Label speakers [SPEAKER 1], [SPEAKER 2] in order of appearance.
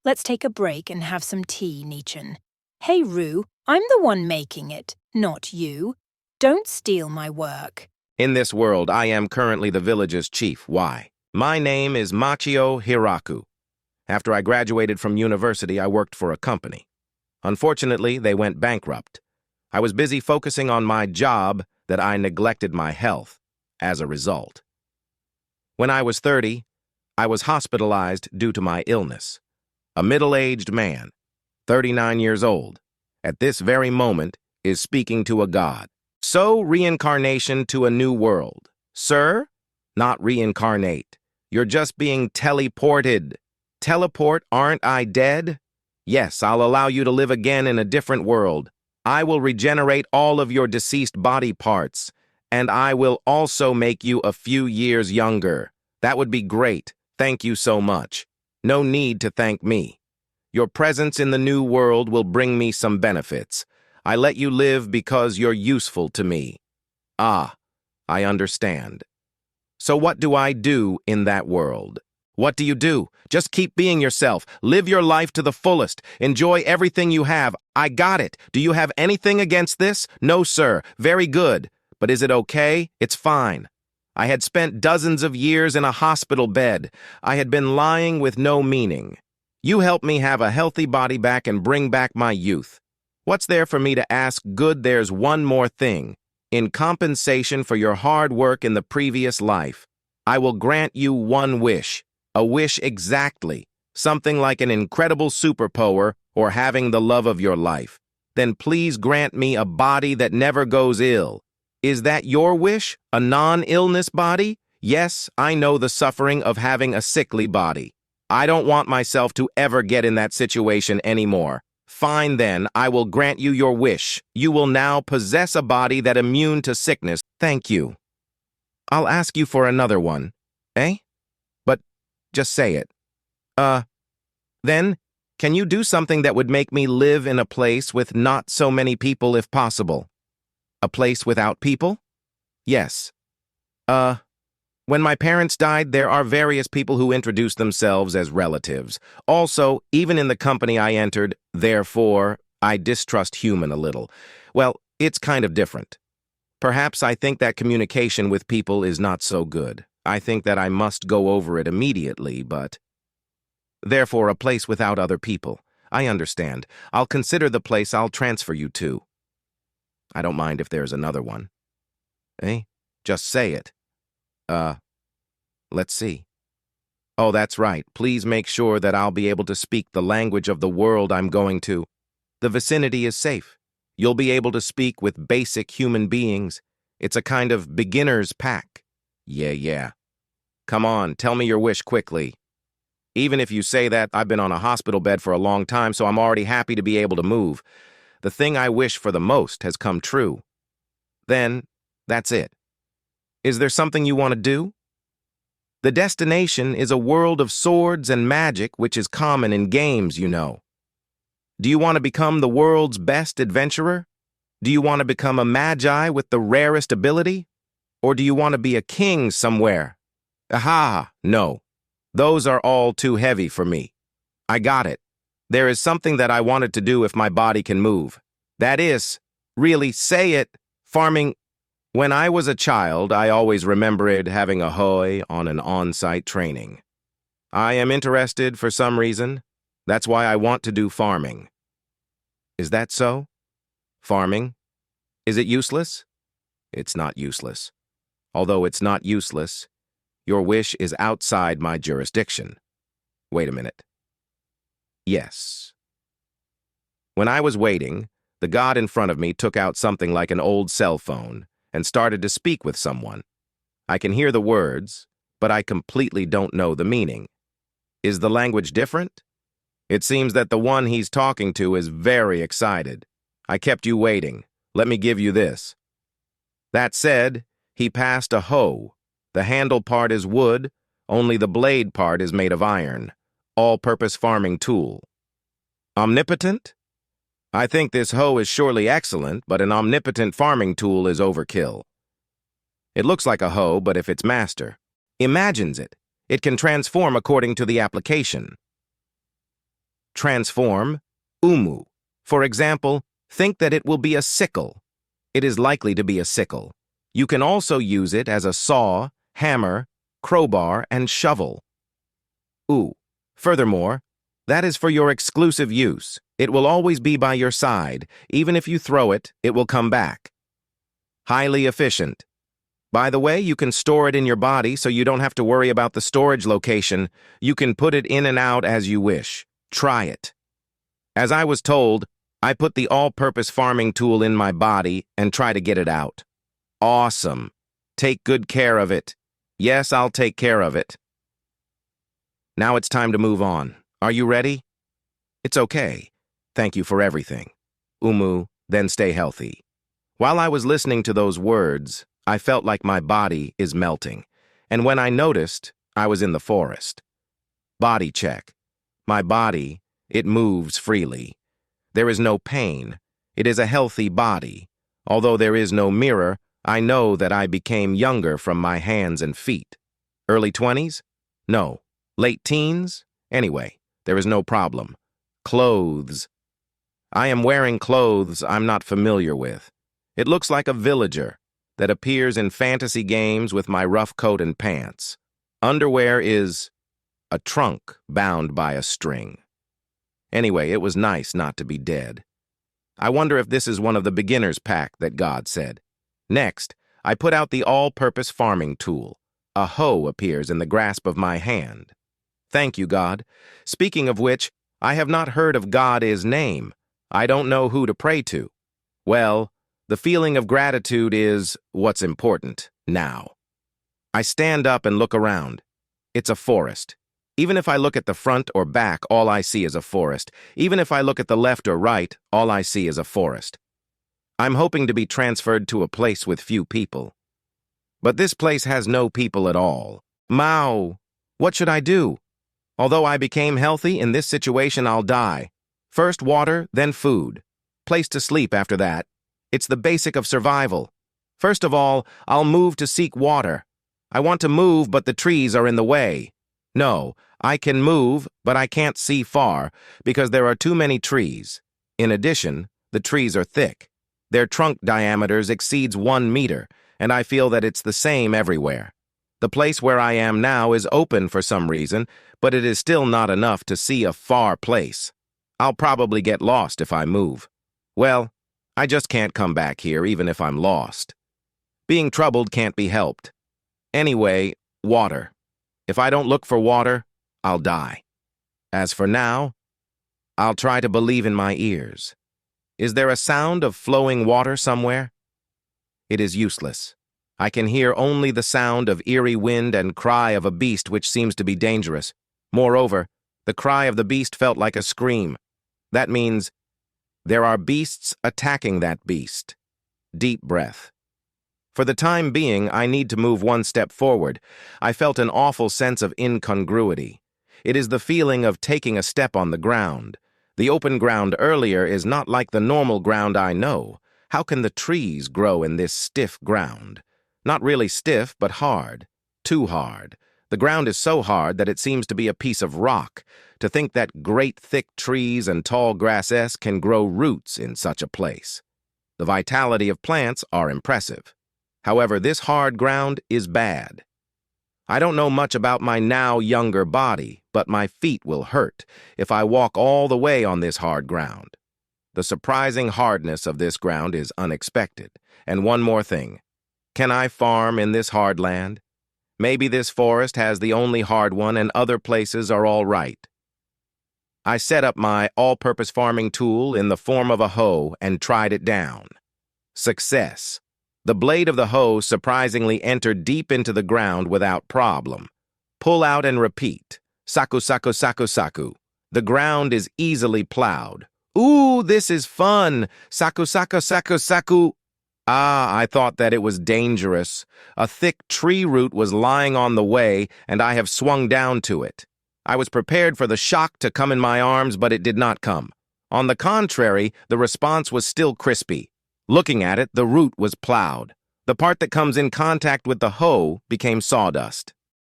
[SPEAKER 1] Let's take a break and have some tea, Nichan. Hey, Rue, I'm the one making it, not you. Don't steal my work.
[SPEAKER 2] In this world, I am currently the village's chief. Why? My name is Machio Hiraku. After I graduated from university, I worked for a company. Unfortunately, they went bankrupt. I was busy focusing on my job that I neglected my health as a result. When I was 30, I was hospitalized due to my illness. A middle-aged man, 39 years old, at this very moment is speaking to a god. So, reincarnation to a new world. Sir, not reincarnate. You're just being teleported. Teleport, aren't I dead? Yes, I'll allow you to live again in a different world. I will regenerate all of your deceased body parts, and I will also make you a few years younger. That would be great. Thank you so much. No need to thank me. Your presence in the new world will bring me some benefits. I let you live because you're useful to me. Ah, I understand. So what do I do in that world? What do you do? Just keep being yourself. Live your life to the fullest. Enjoy everything you have. I got it. Do you have anything against this? No, sir. Very good. But is it okay? It's fine. I had spent dozens of years in a hospital bed. I had been lying with no meaning. You helped me have a healthy body back and bring back my youth. What's there for me to ask? Good, there's one more thing. In compensation for your hard work in the previous life, I will grant you one wish. A wish exactly. Something like an incredible superpower or having the love of your life. Then please grant me a body that never goes ill. Is that your wish? A non-illness body? Yes, I know the suffering of having a sickly body. I don't want myself to ever get in that situation anymore. Fine then, I will grant you your wish. You will now possess a body that immune to sickness. Thank you. I'll ask you for another one. Eh? But just say it. Then, can you do something that would make me live in a place with not so many people if possible? A place without people? Yes. When my parents died, there are various people who introduced themselves as relatives. Also, even in the company I entered, therefore, I distrust human a little. Well, it's kind of different. Perhaps I think that communication with people is not so good. I think that I must go over it immediately, but... Therefore, a place without other people. I understand. I'll consider the place I'll transfer you to. I don't mind if there's another one. Eh? Just say it. Let's see. Oh, that's right. Please make sure that I'll be able to speak the language of the world I'm going to. The vicinity is safe. You'll be able to speak with basic human beings. It's a kind of beginner's pack. Yeah. Come on, tell me your wish quickly. Even if you say that, I've been on a hospital bed for a long time, so I'm already happy to be able to move. The thing I wish for the most has come true. Then, that's it. Is there something you want to do? The destination is a world of swords and magic, which is common in games, you know. Do you want to become the world's best adventurer? Do you want to become a magi with the rarest ability? Or do you want to be a king somewhere? Aha, no. Those are all too heavy for me. I got it. There is something that I wanted to do if my body can move. That is, really, say it, farming. When I was a child, I always remembered having a hoe on an on-site training. I am interested for some reason. That's why I want to do farming. Is that so? Farming? Is it useless? It's not useless. Although it's not useless, your wish is outside my jurisdiction. Wait a minute. Yes. When I was waiting, the god in front of me took out something like an old cell phone and started to speak with someone. I can hear the words, but I completely don't know the meaning. Is the language different? It seems that the one he's talking to is very excited. I kept you waiting. Let me give you this. That said, he passed a hoe. The handle part is wood, only the blade part is made of iron. All-purpose farming tool. Omnipotent? I think this hoe is surely excellent, but an omnipotent farming tool is overkill. It looks like a hoe, but if its master imagines it, it can transform according to the application. transform, umu. For example, think that it will be a sickle. It is likely to be a sickle. You can also use it as a saw, hammer, crowbar, and shovel. Furthermore, that is for your exclusive use. It will always be by your side. Even if you throw it, it will come back. Highly efficient. By the way, you can store it in your body so you don't have to worry about the storage location. You can put it in and out as you wish. Try it. As I was told, I put the all-purpose farming tool in my body and try to get it out. Awesome. Take good care of it. Yes, I'll take care of it. Now it's time to move on. Are you ready? It's okay. Thank you for everything. Umu, then stay healthy. While I was listening to those words, I felt like my body is melting. And when I noticed, I was in the forest. Body check. My body, it moves freely. There is no pain. It is a healthy body. Although there is no mirror, I know that I became younger from my hands and feet. Early 20s? No. Late teens? Anyway, there is no problem. Clothes. I am wearing clothes I'm not familiar with. It looks like a villager that appears in fantasy games with my rough coat and pants. Underwear is a trunk bound by a string. Anyway, it was nice not to be dead. I wonder if this is one of the beginner's pack that God said. Next, I put out the all-purpose farming tool. A hoe appears in the grasp of my hand. Thank you, God. Speaking of which, I have not heard of God's name. I don't know who to pray to. Well, the feeling of gratitude is what's important now. I stand up and look around. It's a forest. Even if I look at the front or back, all I see is a forest. Even if I look at the left or right, all I see is a forest. I'm hoping to be transferred to a place with few people. But this place has no people at all. Mao, what should I do? Although I became healthy, in this situation I'll die. First water, then food. Place to sleep after that. It's the basic of survival. First of all, I'll move to seek water. I want to move, but the trees are in the way. No, I can move, but I can't see far, because there are too many trees. In addition, the trees are thick. Their trunk diameters exceeds 1 meter, and I feel that it's the same everywhere. The place where I am now is open for some reason, but it is still not enough to see a far place. I'll probably get lost if I move. Well, I just can't come back here even if I'm lost. Being troubled can't be helped. Anyway, water. If I don't look for water, I'll die. As for now, I'll try to believe in my ears. Is there a sound of flowing water somewhere? It is useless. I can hear only the sound of eerie wind and cry of a beast which seems to be dangerous. Moreover, the cry of the beast felt like a scream. That means there are beasts attacking that beast. Deep breath. For the time being, I need to move one step forward. I felt an awful sense of incongruity. It is the feeling of taking a step on the ground. The open ground earlier is not like the normal ground I know. How can the trees grow in this stiff ground? Not really stiff, but hard. Too hard. The ground is so hard that it seems to be a piece of rock. To think that great thick trees and tall grasses can grow roots in such a place. The vitality of plants are impressive. However, this hard ground is bad. I don't know much about my now younger body, but my feet will hurt if I walk all the way on this hard ground. The surprising hardness of this ground is unexpected. And one more thing. Can I farm in this hard land? Maybe this forest has the only hard one and other places are all right. I set up my all-purpose farming tool in the form of a hoe and tried it down. Success. The blade of the hoe surprisingly entered deep into the ground without problem. Pull out and repeat. Saku, saku, saku, saku. The ground is easily plowed. Ooh, this is fun. Saku, saku, saku, saku. Ah, I thought that it was dangerous. A thick tree root was lying on the way, and I have swung down to it. I was prepared for the shock to come in my arms, but it did not come. On the contrary, the response was still crispy. Looking at it, the root was plowed. The part that comes in contact with the hoe became sawdust.